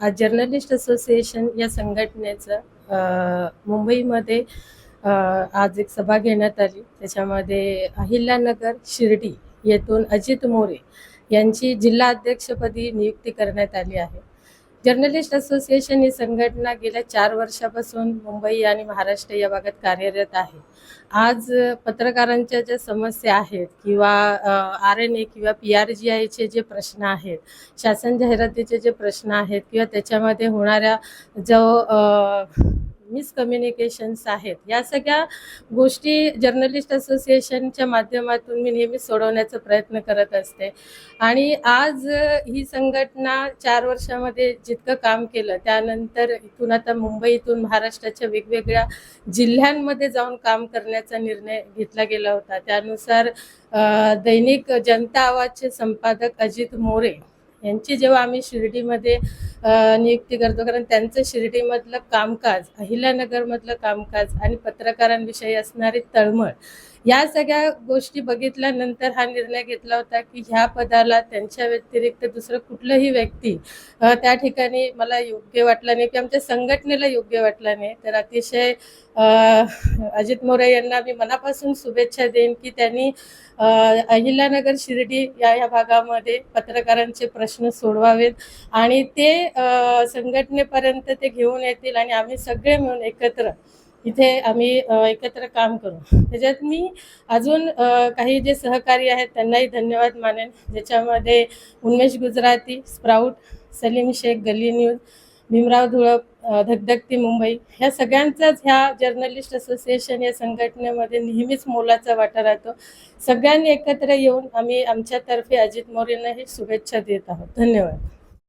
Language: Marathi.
आज जर्नलिस्ट असोसिएशन या संघटनेचं मुंबईमध्ये आज एक सभा घेण्यात आली. त्याच्यामध्ये अहिल्यानगर शिर्डी येथून अजित मोरे यांची जिल्हा अध्यक्षपदी नियुक्ती करण्यात आली आहे. जर्नलिस्ट असोसिएशन ही संघटना गेल्या 4 वर्षापासून मुंबई आणि महाराष्ट्र या भागात कार्यरत आहे. आज पत्रकारांच्या ज्या समस्या आहेत किंवा RNA किंवा PRGIचे जे प्रश्न आहेत, शासन जाहिरातीचे जे प्रश्न आहेत किंवा त्याच्यामध्ये होणाऱ्या जो मिसकम्युनिकेशन्स आहेत, या सगळ्या गोष्टी जर्नलिस्ट असोसिएशनच्या माध्यमातून मी नेहमी सोडवण्याचा प्रयत्न करत असते. आणि आज ही संघटना 4 वर्षामध्ये जितकं काम केलं, त्यानंतर इथून आता मुंबईतून महाराष्ट्राच्या वेगवेगळ्या जिल्ह्यांमध्ये जाऊन काम करण्याचा निर्णय घेतला गेला होता. त्यानुसार दैनिक जनता आवाजचे संपादक अजित मोरे यांची जेव्हा आम्ही शिर्डीमध्ये नियुक्ती करतो, कारण त्यांचं शिर्डीमधलं कामकाज, अहिल्यानगरमधलं कामकाज आणि पत्रकारांविषयी असणारी तळमळ, या सगळ्या गोष्टी बघितल्यानंतर हा निर्णय घेतला होता की ह्या पदाला त्यांच्या व्यतिरिक्त दुसरं कुठलंही व्यक्ती त्या ठिकाणी मला योग्य वाटला नाही की आमच्या संघटनेला योग्य वाटला नाही. तर अतिशय अजित मोरे यांना मी मनापासून शुभेच्छा देईन की त्यांनी अहिल्यानगर शिर्डी या भागामध्ये पत्रकारांचे प्रश्न सोडवावेत आणि ते संघटनेपर्यंत ते घेऊन येतील आणि आम्ही सगळे मिळून एकत्र इथे आम्ही एकत्र काम करू. त्याच्यात मी अजून काही जे सहकारी आहेत त्यांनाही धन्यवाद मानेन, ज्याच्यामध्ये उन्मेष गुजराती, स्प्राउट, सलीम शेख, गली न्यूज, भीमराव धुळप, धगधगती मुंबई, ह्या सगळ्यांचाच ह्या जर्नलिस्ट असोसिएशन या संघटनेमध्ये नेहमीच मोलाचा वाटा राहतो. सगळ्यांनी एकत्र येऊन आम्ही आमच्यातर्फे अजित मोरेंना ही शुभेच्छा देत आहोत. धन्यवाद.